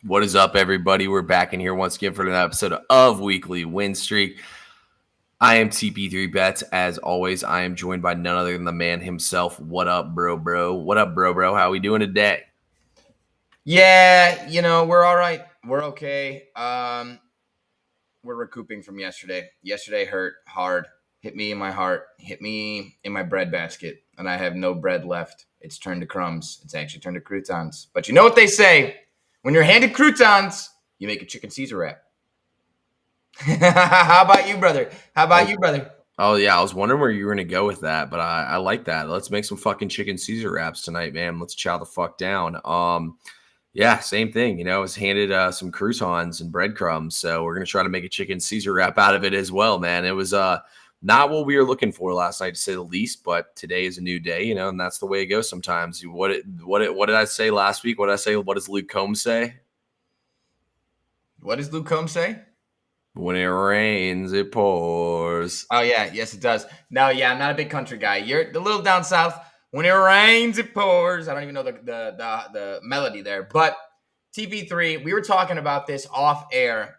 What is up, everybody? We're back in here once again for another episode of Weekly Win Streak. I am CFB Bets. As always, I am joined by none other than the man himself. What up, bro? What up, bro? How we doing today? Yeah, we're all right. We're okay. We're recouping from yesterday. Yesterday hurt hard. Hit me in my heart. Hit me in my bread basket. And I have no bread left. It's turned to crumbs. It's actually turned to croutons. But you know what they say? When you're handed croutons, you make a chicken Caesar wrap. How about you, brother? Oh, yeah. I was wondering where you were going to go with that, but I like that. Let's make some fucking chicken Caesar wraps tonight, man. Let's chow the fuck down. Yeah, same thing. I was handed some croutons and breadcrumbs, so we're going to try to make a chicken Caesar wrap out of it as well, man. It was not what we were looking for last night, to say the least, but today is a new day, and that's the way it goes sometimes. What did I say last week? What did I say? What does Luke Combs say? What does Luke Combs say? When it rains, it pours. Oh, yeah. Yes, it does. No, yeah, I'm not a big country guy. You're a little down south. When it rains, it pours. I don't even know the melody there. But TP3, we were talking about this off air,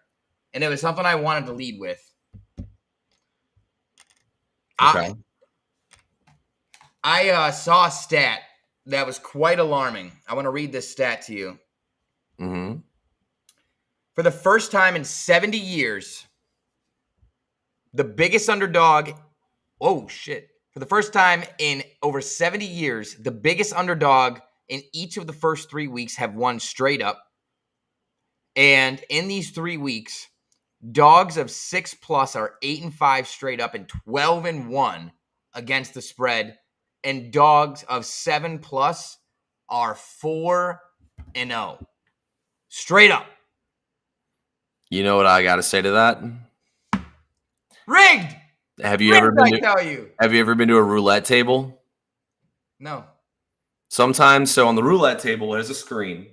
and it was something I wanted to lead with. Okay. I saw a stat that was quite alarming. I want to read this stat to you. Mm-hmm. For the first time in 70 years, the biggest underdog – oh, shit. For the first time in over 70 years, the biggest underdog in each of the first 3 weeks have won straight up. And in these 3 weeks, dogs of 6+ are 8-5 straight up and 12-1 against the spread. And dogs of 7+ are 4-0 straight up. You know what I got to say to that? Rigged. Have you ever been to a roulette table? No. Sometimes, so on the roulette table, there's a screen.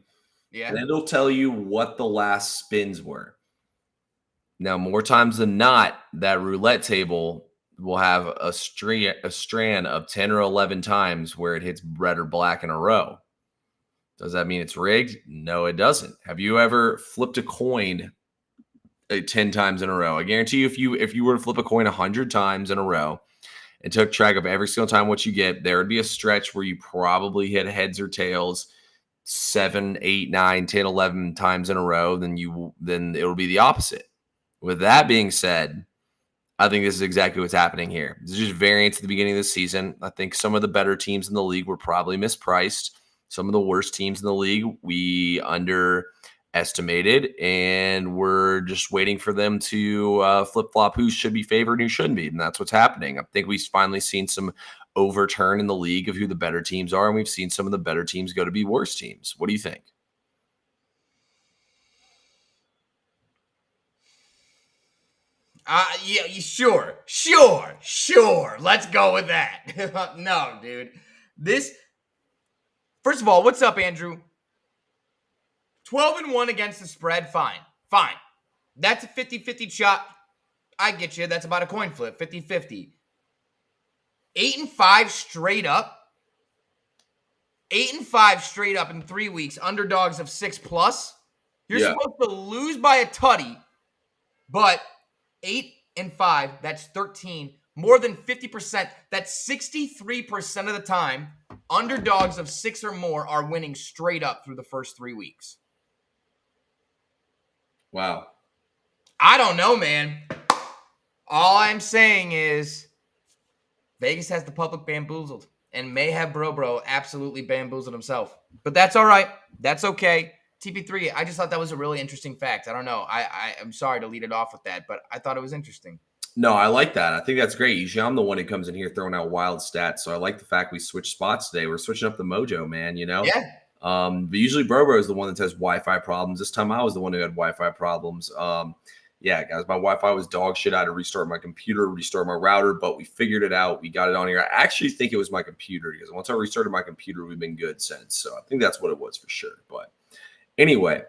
Yeah. And it'll tell you what the last spins were. Now, more times than not, that roulette table will have a strand of 10 or 11 times where it hits red or black in a row. Does that mean it's rigged? No, it doesn't. Have you ever flipped a coin 10 times in a row? I guarantee you, if you were to flip a coin 100 times in a row and took track of every single time what you get, there would be a stretch where you probably hit heads or tails 7, 8, 9, 10, 11 times in a row. Then it'll be the opposite. With that being said, I think this is exactly what's happening here. This is just variance at the beginning of the season. I think some of the better teams in the league were probably mispriced. Some of the worst teams in the league we underestimated, and we're just waiting for them to flip-flop who should be favored and who shouldn't be, and that's what's happening. I think we've finally seen some overturn in the league of who the better teams are, and we've seen some of the better teams go to be worse teams. What do you think? Yeah, sure. Let's go with that. No, dude. First of all, what's up, Andrew? 12-1 against the spread, fine. That's a 50-50 shot. I get you. That's about a coin flip, 50-50. 8-5 straight up. 8-5 straight up in 3 weeks. Underdogs of 6+. You're supposed to lose by a tutty, but 8-5, that's 13. More than 50%. That's 63% of the time. Underdogs of 6 or more are winning straight up through the first 3 weeks. Wow. I don't know, man. All I'm saying is Vegas has the public bamboozled and may have Bro absolutely bamboozled himself. But that's all right. That's okay. TP3, I just thought that was a really interesting fact. I don't know. I'm sorry to lead it off with that, but I thought it was interesting. No, I like that. I think that's great. Usually I'm the one who comes in here throwing out wild stats. So I like the fact we switched spots today. We're switching up the mojo, man, Yeah. But usually Bro is the one that has Wi-Fi problems. This time I was the one who had Wi-Fi problems. Yeah, guys, my Wi-Fi was dog shit. I had to restart my computer, restart my router, but we figured it out. We got it on here. I actually think it was my computer because once I restarted my computer, we've been good since. So I think that's what it was for sure. But anyway,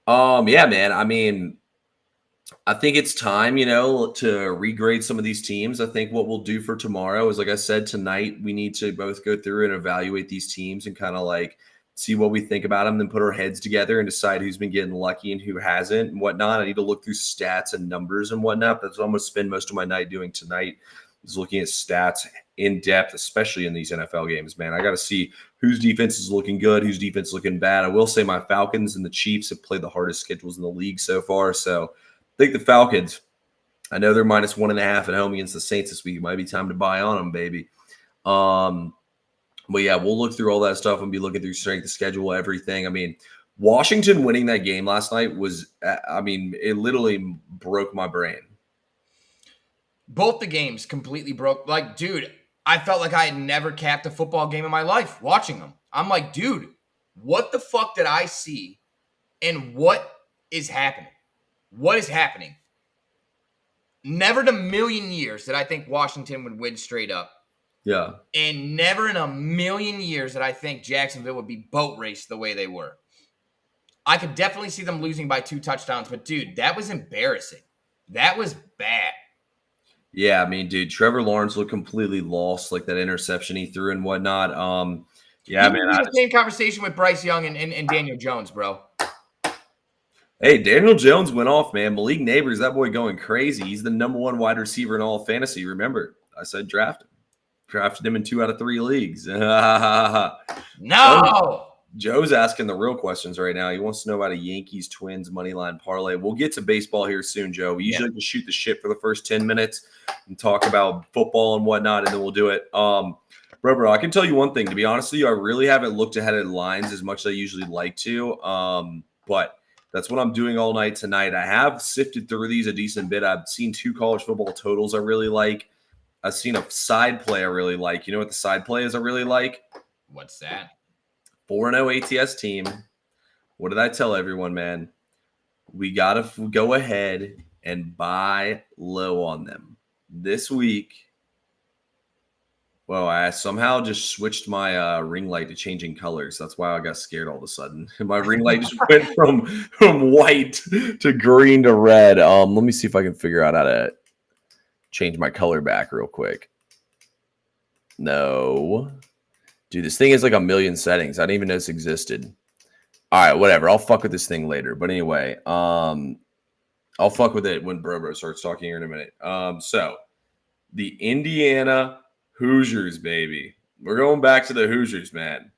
yeah, man. I mean, I think it's time, to regrade some of these teams. I think what we'll do for tomorrow is, like I said, tonight we need to both go through and evaluate these teams and kind of like see what we think about them, then put our heads together and decide who's been getting lucky and who hasn't and whatnot. I need to look through stats and numbers and whatnot. That's what I'm going to spend most of my night doing tonight, is looking at stats in depth, especially in these NFL games, man. I got to see whose defense is looking good, whose defense is looking bad. I will say my Falcons and the Chiefs have played the hardest schedules in the league so far. So I think the Falcons, I know they're -1.5 at home against the Saints this week. It might be time to buy on them, baby. But yeah, we'll look through all that stuff and be looking through strength of schedule, everything. I mean, Washington winning that game last night was, it literally broke my brain. Both the games completely broke. Like, dude, I felt like I had never capped a football game in my life watching them. I'm like, dude, what the fuck did I see? And what is happening? What is happening? Never in a million years did I think Washington would win straight up. Yeah. And never in a million years did I think Jacksonville would be boat raced the way they were. I could definitely see them losing by 2 touchdowns, but dude, that was embarrassing. That was bad. Yeah, I mean, dude, Trevor Lawrence looked completely lost, like that interception he threw and whatnot. Yeah, man. The same conversation with Bryce Young and Daniel Jones, bro. Hey, Daniel Jones went off, man. Malik Neighbors, that boy going crazy. He's the #1 wide receiver in all of fantasy. Remember, I said draft him. Drafted him in 2 out of 3 leagues. No. Joe's asking the real questions right now. He wants to know about a Yankees Twins money line parlay. We'll get to baseball here soon, Joe. We usually just shoot the shit for the first 10 minutes and talk about football and whatnot, and then we'll do it. Bro, I can tell you one thing. To be honest with you, I really haven't looked ahead at lines as much as I usually like to. But that's what I'm doing all night tonight. I have sifted through these a decent bit. I've seen 2 college football totals I really like. I've seen a side play I really like. You know what the side play is I really like? What's that? 4-0 ATS team. What did I tell everyone, man? We got to go ahead and buy low on them. This week, well, I somehow just switched my ring light to changing colors. That's why I got scared all of a sudden. My ring light just went from white to green to red. Let me see if I can figure out how to change my color back real quick. No. Dude, this thing is like a million settings. I didn't even know this existed. All right, whatever. I'll fuck with this thing later. But anyway, I'll fuck with it when Bro starts talking here in a minute. So the Indiana Hoosiers, baby. We're going back to the Hoosiers, man.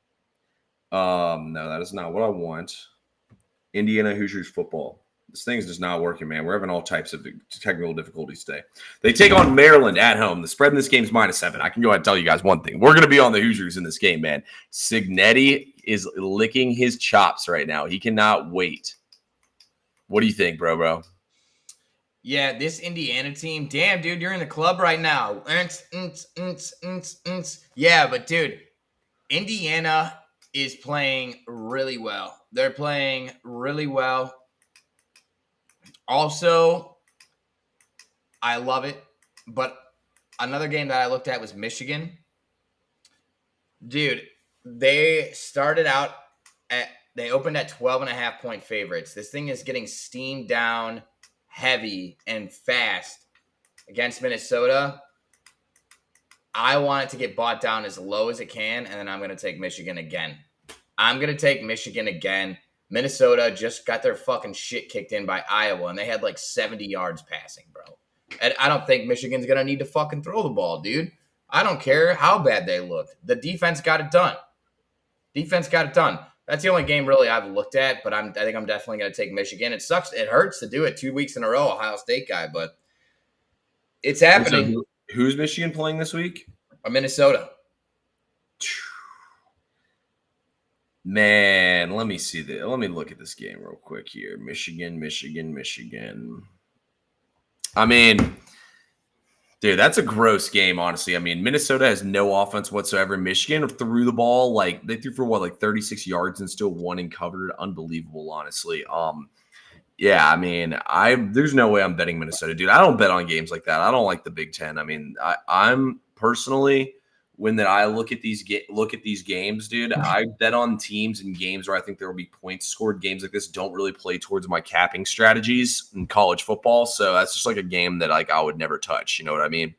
No, that is not what I want. Indiana Hoosiers football. This thing's just not working, man. We're having all types of technical difficulties today. They take on Maryland at home. The spread in this game is -7. I can go ahead and tell you guys one thing. We're going to be on the Hoosiers in this game, man. Signetti is licking his chops right now. He cannot wait. What do you think, bro? Yeah, this Indiana team, damn, dude, you're in the club right now. Yeah, but dude, Indiana is playing really well. They're playing really well. Also, I love it. But another game that I looked at was Michigan. Dude, they opened at 12.5 point favorites. This thing is getting steamed down heavy and fast against Minnesota. I want it to get bought down as low as it can, and then I'm going to take Michigan again. Minnesota just got their fucking shit kicked in by Iowa, and they had like 70 yards passing, bro. And I don't think Michigan's going to need to fucking throw the ball, dude. I don't care how bad they looked. The defense got it done. That's the only game really I've looked at, but I think I'm definitely going to take Michigan. It sucks. It hurts to do it 2 weeks in a row, Ohio State guy, but it's happening. So who's Michigan playing this week? Minnesota. Man, let me see that. Let me look at this game real quick here. Michigan. I mean, dude, that's a gross game, honestly. I mean, Minnesota has no offense whatsoever. Michigan threw the ball they threw for 36 yards and still won and covered. Unbelievable, honestly. Yeah, I mean, there's no way I'm betting Minnesota, dude. I don't bet on games like that. I don't like the Big Ten. I mean, I'm personally, when I look at these games, dude, I bet on teams and games where I think there will be points scored. Games like this don't really play towards my capping strategies in college football, so that's just like a game that I would never touch. You know what I mean?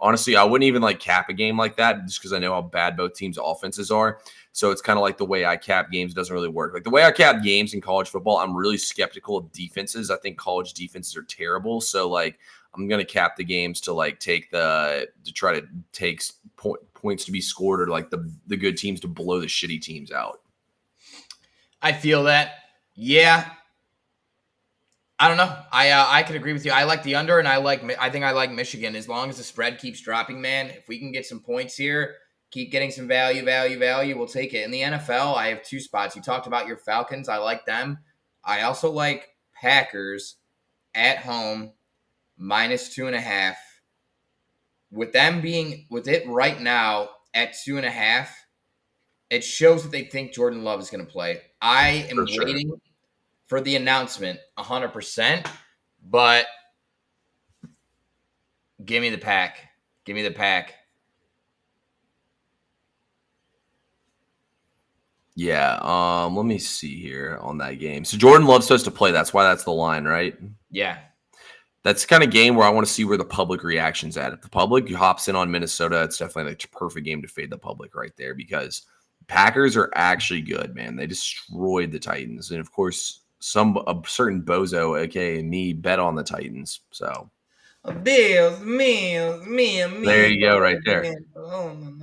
honestly, I wouldn't even like cap a game like that just because I know how bad both teams' offenses are. So it's kind of like the way I cap games doesn't really work. Like the way I cap games in college football, I'm really skeptical of defenses. I think college defenses are terrible. So like I'm gonna cap the games to like to try to take points to be scored, or like the good teams to blow the shitty teams out. I feel that. Yeah. I don't know. I could agree with you. I like the under, and I think I like Michigan as long as the spread keeps dropping, man. If we can get some points here, keep getting some value, we'll take it. In the NFL, I have 2 spots. You talked about your Falcons. I like them. I also like Packers at home -2.5. With it right now at 2.5, it shows that they think Jordan Love is going to play. I am waiting for the announcement 100%, but give me the pack. Give me the pack. Yeah, let me see here on that game. So Jordan Love's supposed to play. That's why that's the line, right? Yeah. That's the kind of game where I want to see where the public reaction's at. If the public hops in on Minnesota, it's definitely like a perfect game to fade the public right there, because Packers are actually good, man. They destroyed the Titans. And of course, a certain bozo, aka me, bet on the Titans. So Bills, me. There you go, right there.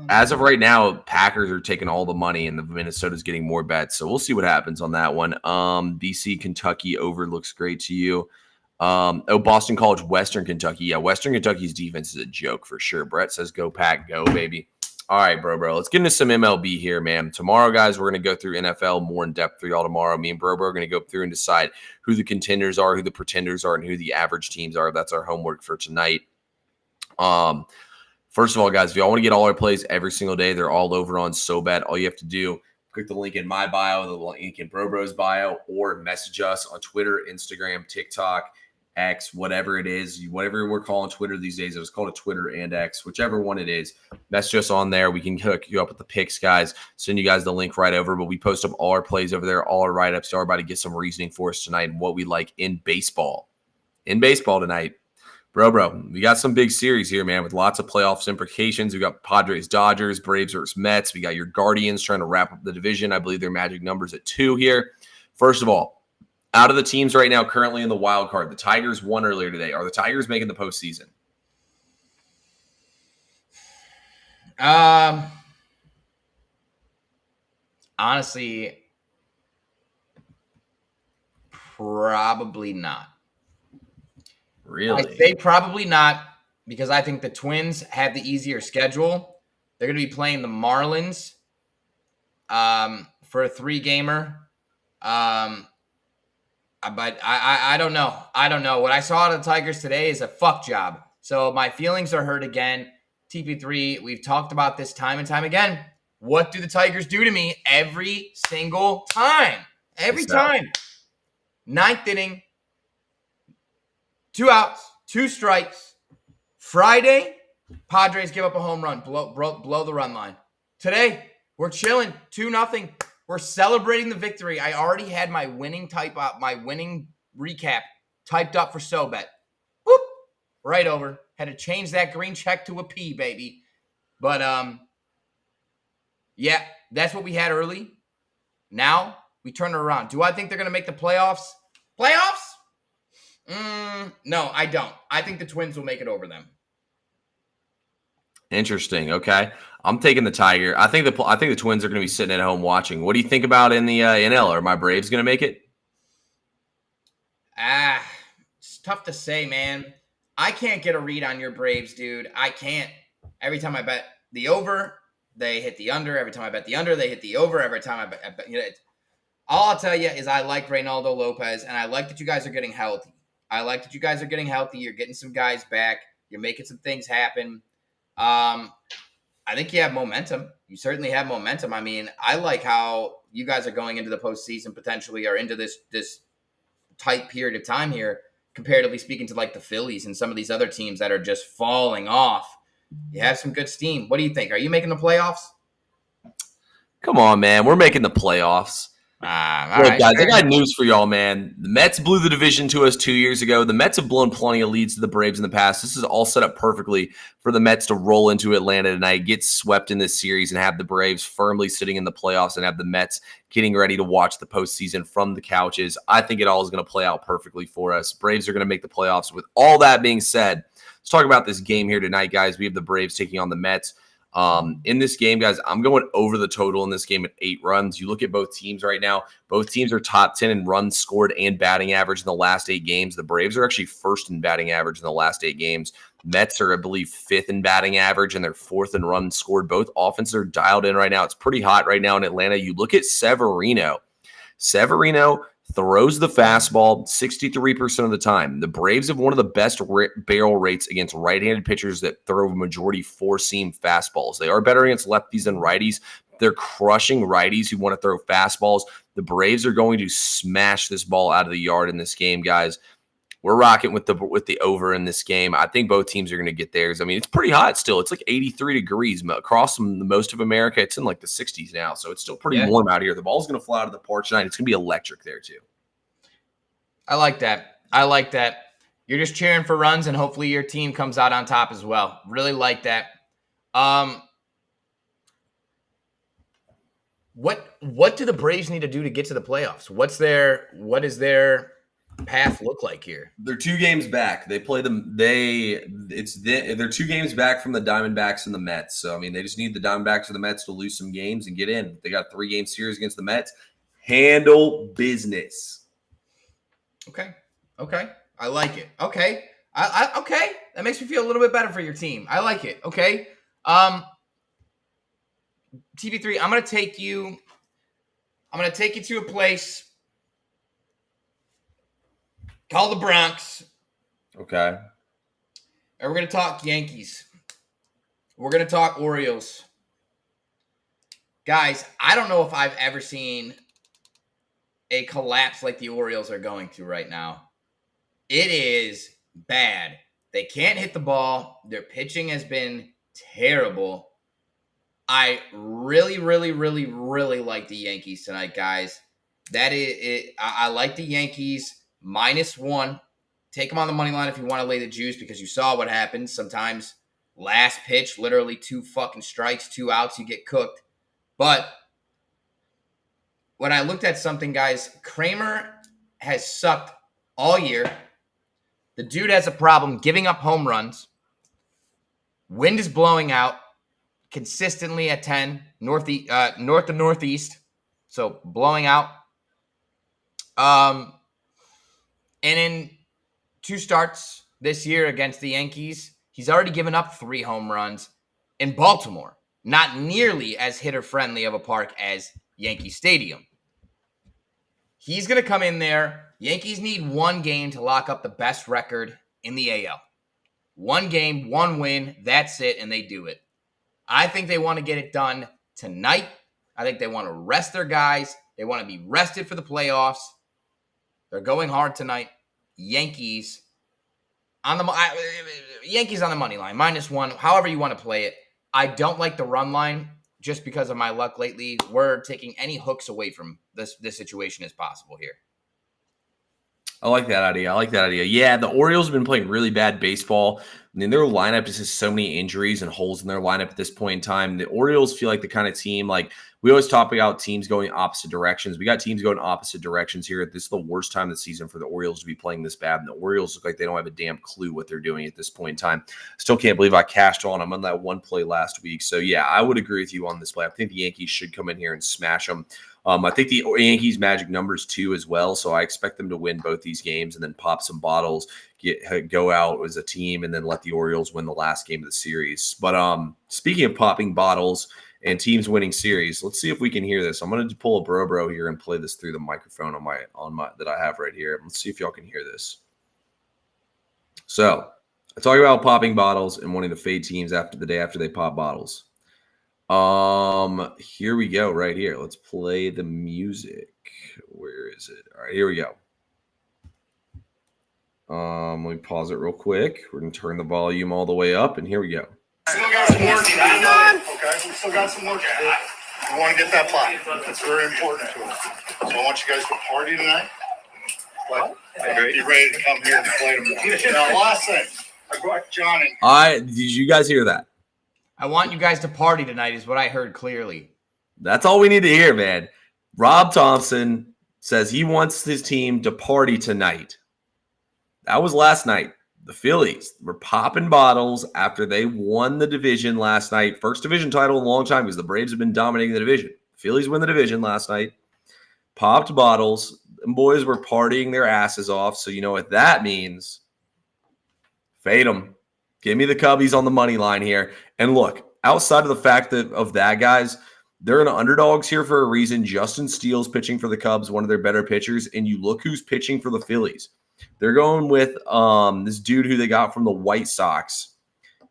As of right now, Packers are taking all the money, and the Minnesota's getting more bets. So we'll see what happens on that one. BC Kentucky over looks great to you. Boston College, Western Kentucky. Yeah, Western Kentucky's defense is a joke for sure. Brett says, "Go Pack, go baby." All right, bro. Let's get into some MLB here, man. Tomorrow, guys, we're going to go through NFL more in depth for y'all tomorrow. Me and bro are going to go through and decide who the contenders are, who the pretenders are, and who the average teams are. That's our homework for tonight. First of all, guys, if y'all want to get all our plays every single day, they're all over on SoBet. All you have to do, click the link in my bio, the link in Bro's bio, or message us on Twitter, Instagram, TikTok, X, whatever it is, whatever we're calling Twitter these days. It was called a Twitter and X, whichever one it is. Message us on there. We can hook you up with the picks, guys. Send you guys the link right over. But we post up all our plays over there, all our write-ups. So everybody get some reasoning for us tonight and what we like in baseball. In baseball tonight. Bro, we got some big series here, man, with lots of playoffs implications. We got Padres, Dodgers, Braves versus Mets. We got your Guardians trying to wrap up the division. I believe their magic number's at 2 here. First of all, out of the teams right now currently in the wild card, the Tigers won earlier today. Are the Tigers making the postseason? Honestly, probably not. Really? I say probably not because I think the Twins have the easier schedule. They're going to be playing the Marlins for a 3-gamer. But I don't know. I don't know. What I saw out of the Tigers today is a fuck job. So my feelings are hurt again. TP3, we've talked about this time and time again. What do the Tigers do to me every single time? Every time. 9th inning, 2 outs, 2 strikes. Friday, Padres give up a home run, blow the run line. Today, we're chilling, 2-0. We're celebrating the victory. I already had my winning recap typed up for SoBet. Whoop, right over. Had to change that green check to a P, baby. But yeah, that's what we had early. Now we turn it around. Do I think they're going to make the playoffs? No, I don't. I think the Twins will make it over them. Interesting. Okay, I'm taking the Tiger. I think the Twins are going to be sitting at home watching. What do you think about in the NL? Are my Braves going to make it? It's tough to say, man. I can't get a read on your Braves, dude. I can't. Every time I bet the over, they hit the under. Every time I bet the under, they hit the over. Every time I bet all I'll tell you is I like Reynaldo Lopez, and I like that you guys are getting healthy. You're getting some guys back. You're making some things happen. I think you have momentum. You certainly have momentum. I mean, I like how you guys are going into the postseason potentially, or into this tight period of time here, comparatively speaking to like the Phillies and some of these other teams that are just falling off. You have some good steam. What do you think? Are you making the playoffs? Come on, man. We're making the playoffs. All Look, right. guys, I got news for y'all, man. The Mets blew the division to us 2 years ago. The Mets have blown plenty of leads to the Braves in the past. This is all set up perfectly for the Mets to roll into Atlanta tonight, get swept in this series, and have the Braves firmly sitting in the playoffs and have the Mets getting ready to watch the postseason from the couches. I think it all is going to play out perfectly for us. Braves are going to make the playoffs. With all that being said, let's talk about this game here tonight, guys. We have the Braves taking on the Mets. In this game, guys, I'm going over the total in this game at 8 runs. You look at both teams right now. Both teams are top 10 in runs scored and batting average in the last 8 games. The Braves are actually first in batting average in the last 8 games. Mets are, I believe, 5th in batting average, and they're 4th in runs scored. Both offenses are dialed in right now. It's pretty hot right now in Atlanta. You look at Severino. Severino throws the fastball 63% of the time. The Braves have one of the best barrel rates against right-handed pitchers that throw a majority four-seam fastballs. They are better against lefties than righties. They're crushing righties who want to throw fastballs. The Braves are going to smash this ball out of the yard in this game, guys. We're rocking with the over in this game. I think both teams are going to get theirs. I mean, it's pretty hot still. It's like 83 degrees across most of America. It's in like the 60s now, so it's still pretty warm out here. The ball's going to fly out of the park tonight. It's going to be electric there too. I like that. You're just cheering for runs, and hopefully your team comes out on top as well. Really like that. What do the Braves need to do to get to the playoffs? What is their path look like here? They're 2 games back. They play them. They're 2 games back from the Diamondbacks and the Mets. So I mean, they just need the Diamondbacks or the Mets to lose some games and get in. They got 3-game series against the Mets. Handle business. Okay. I like it. Okay. Okay. That makes me feel a little bit better for your team. I like it. Okay. TB3, I'm gonna take you to a place called the Bronx. Okay. And we're gonna talk Yankees. We're gonna talk Orioles. Guys, I don't know if I've ever seen a collapse like the Orioles are going through right now. It is bad. They can't hit the ball. Their pitching has been terrible. I really like the Yankees tonight, guys. That is it. I like the Yankees -1. Take them on the money line if you want to lay the juice, because you saw what happens. Sometimes last pitch, literally 2 fucking strikes, 2 outs, you get cooked. But when I looked at something, guys, Kramer has sucked all year. The dude has a problem giving up home runs. Wind is blowing out consistently at 10, north to northeast. So blowing out. And in 2 starts this year against the Yankees, he's already given up 3 home runs in Baltimore. Not nearly as hitter-friendly of a park as Yankee Stadium. He's going to come in there. Yankees need 1 game to lock up the best record in the AL. 1 game, 1 win, that's it, and they do it. I think they want to get it done tonight. I think they want to rest their guys. They want to be rested for the playoffs. They're going hard tonight. Yankees on the money line, -1, however you want to play it. I don't like the run line just because of my luck lately. We're taking any hooks away from this situation as possible here. I like that idea. Yeah, the Orioles have been playing really bad baseball. I mean, their lineup just has so many injuries and holes in their lineup at this point in time. The Orioles feel like the kind of team, like we always talk about teams going opposite directions. We got teams going opposite directions here. This is the worst time of the season for the Orioles to be playing this bad. And the Orioles look like they don't have a damn clue what they're doing at this point in time. Still can't believe I cashed on them on that 1 play last week. So, yeah, I would agree with you on this play. I think the Yankees should come in here and smash them. I think the Yankees magic numbers 2 as well. So I expect them to win both these games and then pop some bottles, go out as a team, and then let the Orioles win the last game of the series. But speaking of popping bottles and teams winning series, let's see if we can hear this. I'm going to pull a bro here and play this through the microphone on my that I have right here. Let's see if y'all can hear this. So I talk about popping bottles and wanting to fade teams after the day after they pop bottles. Here we go right here. Let's play the music. Where is it? All right, here we go. Let me pause it real quick. We're going to turn the volume all the way up, and here we go. Still got some work to do. Okay, we still got some work to do. We want to get that pot. It's very important to us. So I want you guys to party tonight. But be ready to come here and play tomorrow. Now, last thing. I brought John in. Did you guys hear that? I want you guys to party tonight is what I heard clearly. That's all we need to hear, man. Rob Thompson says he wants his team to party tonight. That was last night. The Phillies were popping bottles after they won the division last night. First division title in a long time because the Braves have been dominating the division. The Phillies win the division last night. Popped bottles. And boys were partying their asses off. So you know what that means. Fade them. Give me the Cubbies on the money line here. And look, outside of the fact of that, guys, they're an underdogs here for a reason. Justin Steele's pitching for the Cubs, one of their better pitchers. And you look who's pitching for the Phillies. They're going with this dude who they got from the White Sox.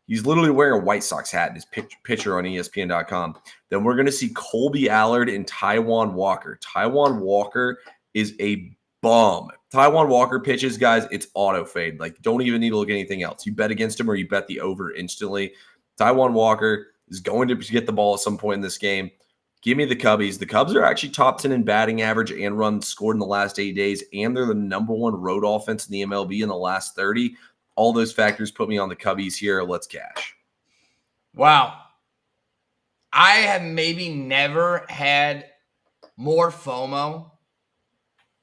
He's literally wearing a White Sox hat in his picture on ESPN.com. Then we're going to see Colby Allard and Taijuan Walker. Taijuan Walker is a bum. Taijuan Walker pitches, guys, it's auto fade. Like, don't even need to look at anything else. You bet against him or you bet the over instantly. Taijuan Walker is going to get the ball at some point in this game. Give me the Cubbies. The Cubs are actually top 10 in batting average and runs scored in the last 8 days, and they're the number one road offense in the MLB in the last 30. All those factors put me on the Cubbies here. Let's cash. Wow. I have maybe never had more FOMO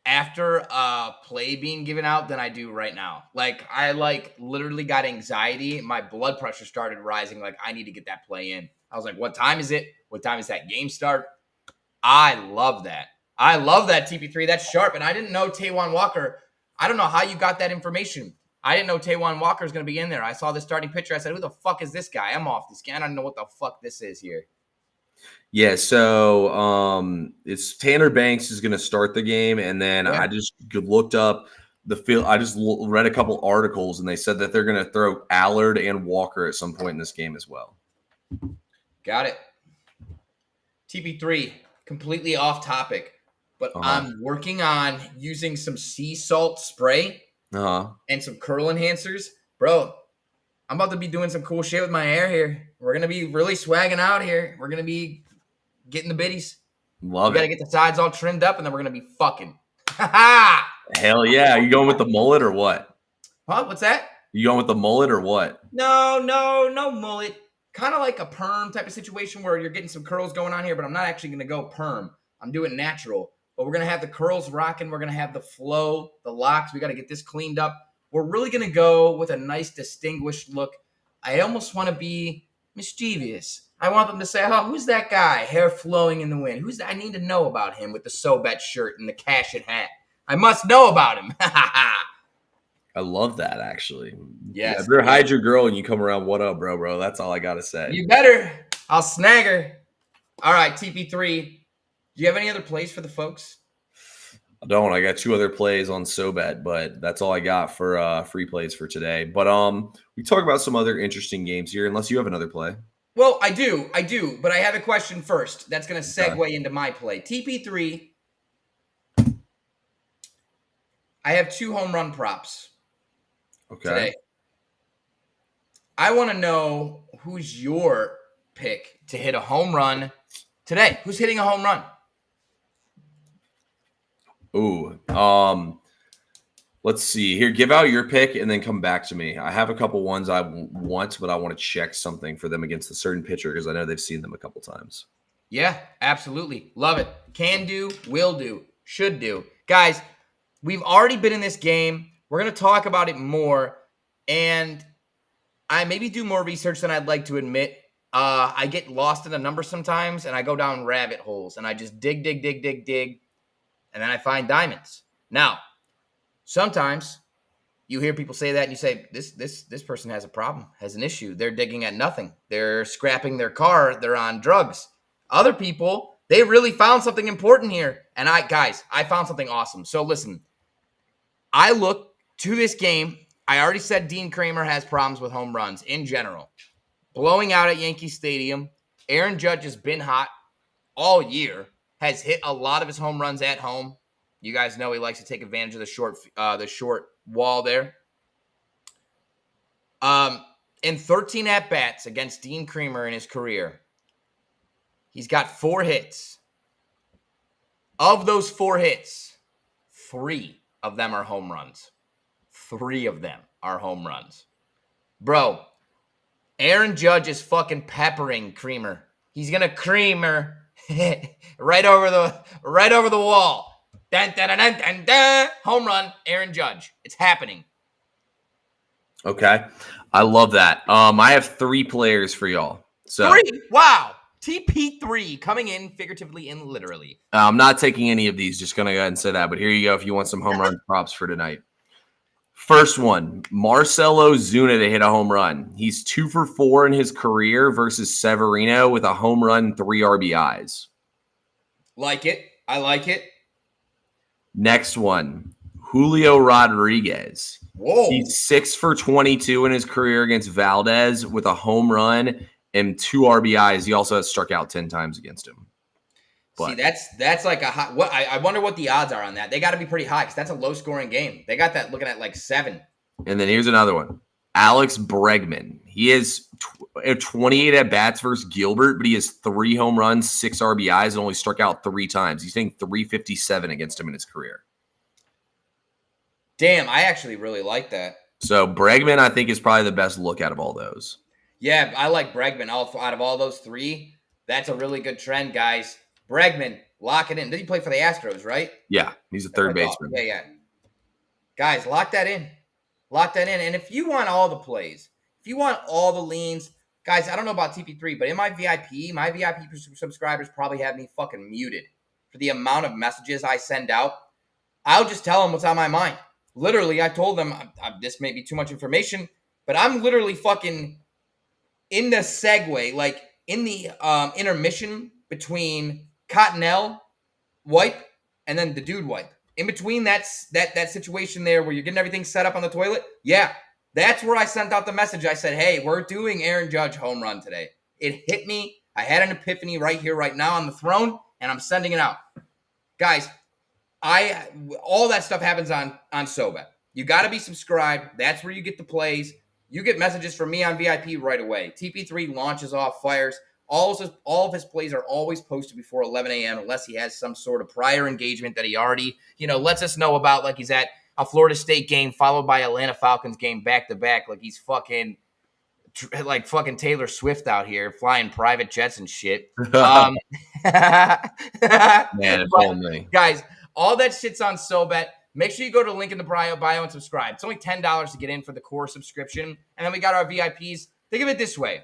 after a play being given out than I do right now. Like, I literally got anxiety. My blood pressure started rising. Like, I need to get that play in. I was like, what time is it? What time is that game start? I love that. I love that TP3. That's sharp. And I didn't know Taijuan Walker. I don't know how you got that information. I didn't know Taijuan Walker is going to be in there. I saw the starting pitcher. I said, who the fuck is this guy? I'm off this guy. I don't know what the fuck this is here. Yeah, so it's Tanner Banks is going to start the game, and then I just looked up the field. I just read a couple articles, and they said that they're going to throw Allard and Walker at some point in this game as well. Got it. TP3, completely off topic, but I'm working on using some sea salt spray and some curl enhancers. Bro, I'm about to be doing some cool shit with my hair here. We're going to be really swagging out here. We're going to be getting the biddies. Love it. We got to get the sides all trimmed up, and then we're going to be fucking. Hell yeah. Are you going with the mullet or what? Huh? What's that? You going with the mullet or what? No mullet. Kind of like a perm type of situation where you're getting some curls going on here, but I'm not actually going to go perm. I'm doing natural. But we're going to have the curls rocking. We're going to have the flow, the locks. We got to get this cleaned up. We're really going to go with a nice, distinguished look. I almost want to be mischievous. I want them to say, oh, who's that guy? Hair flowing in the wind. Who's that? I need to know about him with the So Bet shirt and the cash it hat. I must know about him. I love that, actually. Yes. Yeah, if you're a Hydra girl and you come around, what up, bro? That's all I got to say. You better. I'll snag her. All right, TP3. Do you have any other plays for the folks? I don't. I got 2 other plays on SoBet, but that's all I got for free plays for today. But we talk about some other interesting games here, unless you have another play. Well, I do, but I have a question first. That's going to segue into my play. TP3, I have 2 home run props today. I want to know who's your pick to hit a home run today. Who's hitting a home run? Ooh, let's see here. Give out your pick and then come back to me. I have a couple ones I want, but I want to check something for them against a certain pitcher because I know they've seen them a couple times. Yeah, absolutely. Love it. Can do, will do, should do. Guys, we've already been in this game. We're going to talk about it more, and I maybe do more research than I'd like to admit. I get lost in the numbers sometimes, and I go down rabbit holes, and I just dig, and then I find diamonds. Now, sometimes you hear people say that, and you say, this person has a problem, has an issue. They're digging at nothing. They're scrapping their car. They're on drugs. Other people, they really found something important here. And I found something awesome. So listen, I look to this game. I already said Dean Kramer has problems with home runs in general. Blowing out at Yankee Stadium. Aaron Judge has been hot all year. Has hit a lot of his home runs at home. You guys know he likes to take advantage of the short wall there. In 13 at-bats against Dean Kramer in his career, He's got 4 hits. Of those 4 hits, 3 of them are home runs. 3 of them are home runs. Bro, Aaron Judge is fucking peppering Creamer. He's gonna Creamer right over the wall. Dun, dun, dun, dun, dun, dun. Home run, Aaron Judge. It's happening. Okay. I love that. I have 3 players for y'all. So 3? Wow. TP3 coming in figuratively and literally. I'm not taking any of these. Just going to go ahead and say that. But here you go if you want some home run props for tonight. First one, Marcelo Zuna to hit a home run. He's 2 for 4 in his career versus Severino with a home run, 3 RBIs. Like it. I like it. Next one, Julio Rodriguez. Whoa. He's 6 for 22 in his career against Valdez with a home run and 2 RBIs. He also has struck out 10 times against him. But, see, that's like a high. What I wonder what the odds are on that. They got to be pretty high because that's a low scoring game. They got that looking at like 7. And then here's another one, Alex Bregman. He has 28 at bats versus Gilbert, but he has 3 home runs, 6 RBIs, and only struck out 3 times. He's hitting .357 against him in his career. Damn, I actually really like that. So Bregman, I think, is probably the best look out of all those. Yeah, I like Bregman. Out of all those 3, that's a really good trend, guys. Bregman, lock it in. Did he play for the Astros, right? Yeah, he's a third baseman. Yeah. Guys, lock that in. Lock that in. And if you want all the plays, if you want all the leans, guys, I don't know about TP3, but in my VIP subscribers probably have me fucking muted for the amount of messages I send out. I'll just tell them what's on my mind. Literally, I told them, this may be too much information, but I'm literally fucking in the segue, like in the intermission between Cottonelle wipe and then the dude wipe. In between that situation there where you're getting everything set up on the toilet, yeah, that's where I sent out the message. I said, hey, we're doing Aaron Judge home run today. It hit me. I had an epiphany right here, right now on the throne, and I'm sending it out. Guys, all that stuff happens on SoBet. You got to be subscribed. That's where you get the plays. You get messages from me on VIP right away. TP3 launches off, fires. All of his plays are always posted before 11 a.m. unless he has some sort of prior engagement that he already, lets us know about, like he's at a Florida State game followed by Atlanta Falcons game back-to-back, like he's fucking Taylor Swift out here flying private jets and shit. Man, if only. Guys, all that shit's on SoBet. Make sure you go to the link in the bio and subscribe. It's only $10 to get in for the core subscription. And then we got our VIPs. Think of it this way.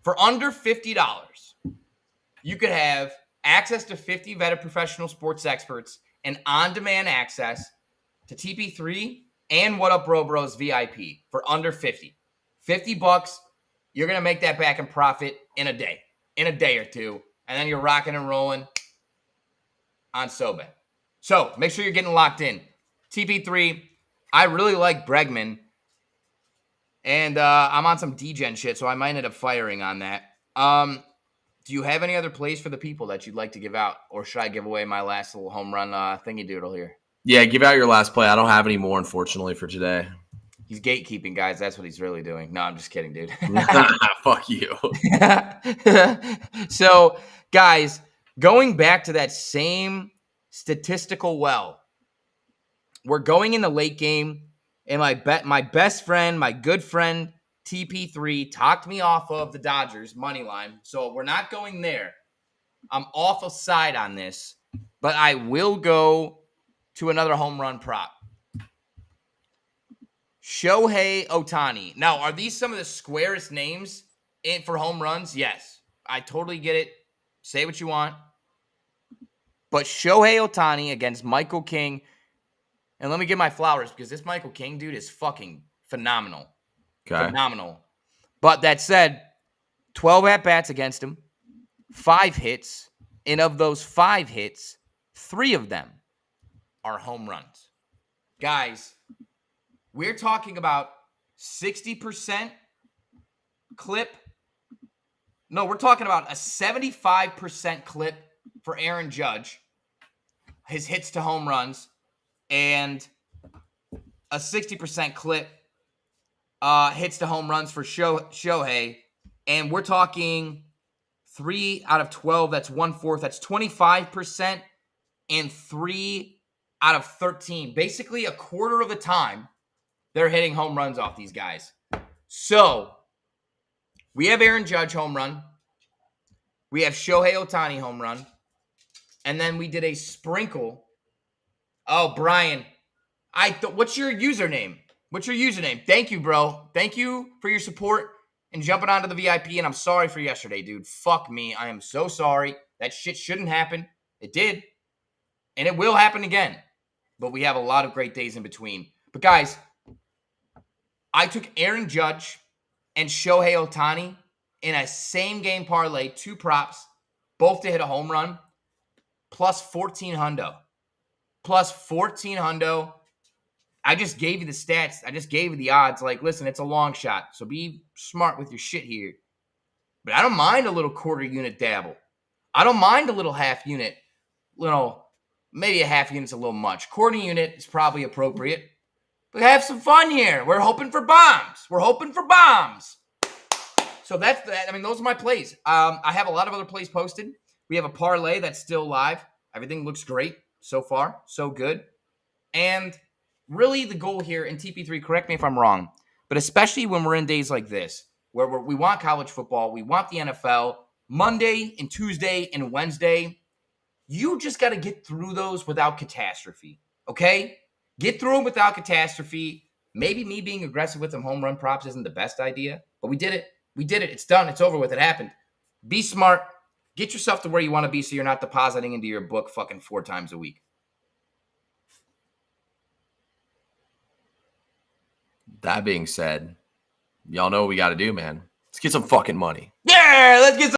For under $50, you could have access to 50 vetted professional sports experts and on-demand access to TP3 and What Up Bro Bros VIP for under $50. $50, you're going to make that back in profit in a day or two, and then you're rocking and rolling on SoBet. So make sure you're getting locked in. TP3, I really like Bregman. And I'm on some D-Gen shit, so I might end up firing on that. Do you have any other plays for the people that you'd like to give out? Or should I give away my last little home run thingy doodle here? Yeah, give out your last play. I don't have any more, unfortunately, for today. He's gatekeeping, guys. That's what he's really doing. No, I'm just kidding, dude. Fuck you. So, guys, going back to that same statistical well, we're going in the late game. And my best friend, my good friend, TP3, talked me off of the Dodgers money line. So we're not going there. I'm off a side on this, but I will go to another home run prop. Shohei Ohtani. Now, are these some of the squarest names for home runs? Yes. I totally get it. Say what you want. But Shohei Ohtani against Michael King. And let me give my flowers because this Michael King dude is fucking phenomenal. Okay. Phenomenal. But that said, 12 at-bats against him, 5 hits, and of those 5 hits, 3 of them are home runs. Guys, we're talking about 60% clip. No, we're talking about a 75% clip for Aaron Judge, his hits to home runs, and a 60% clip hits to home runs for Shohei. And we're talking 3 out of 12, that's 1/4. That's 25%, and 3 out of 13. Basically, a quarter of the time, they're hitting home runs off these guys. So, we have Aaron Judge home run. We have Shohei Ohtani home run. And then we did a sprinkle. Oh, Brian, what's your username? What's your username? Thank you, bro. Thank you for your support and jumping onto the VIP. And I'm sorry for yesterday, dude. Fuck me. I am so sorry. That shit shouldn't happen. It did. And it will happen again. But we have a lot of great days in between. But guys, I took Aaron Judge and Shohei Ohtani in a same game parlay, 2 props, both to hit a home run, plus 14 hundo. Plus 14 hundo. I just gave you the stats. I just gave you the odds. Like, listen, it's a long shot, so be smart with your shit here. But I don't mind a little quarter unit dabble. I don't mind a little half unit. Maybe a half unit's a little much. Quarter unit is probably appropriate. But have some fun here. We're hoping for bombs. We're hoping for bombs. So that's that. I mean, those are my plays. I have a lot of other plays posted. We have a parlay that's still live. Everything looks great so far. So good. And really the goal here in TP3, correct me if I'm wrong, but especially when we're in days like this, where we want college football, we want the NFL, Monday and Tuesday and Wednesday, you just got to get through those without catastrophe, okay? Get through them without catastrophe. Maybe me being aggressive with some home run props isn't the best idea, but we did it. We did it. It's done. It's over with. It happened. Be smart. Get yourself to where you want to be so you're not depositing into your book fucking 4 times a week. That being said, y'all know what we got to do, man. Let's get some fucking money. Yeah, let's get some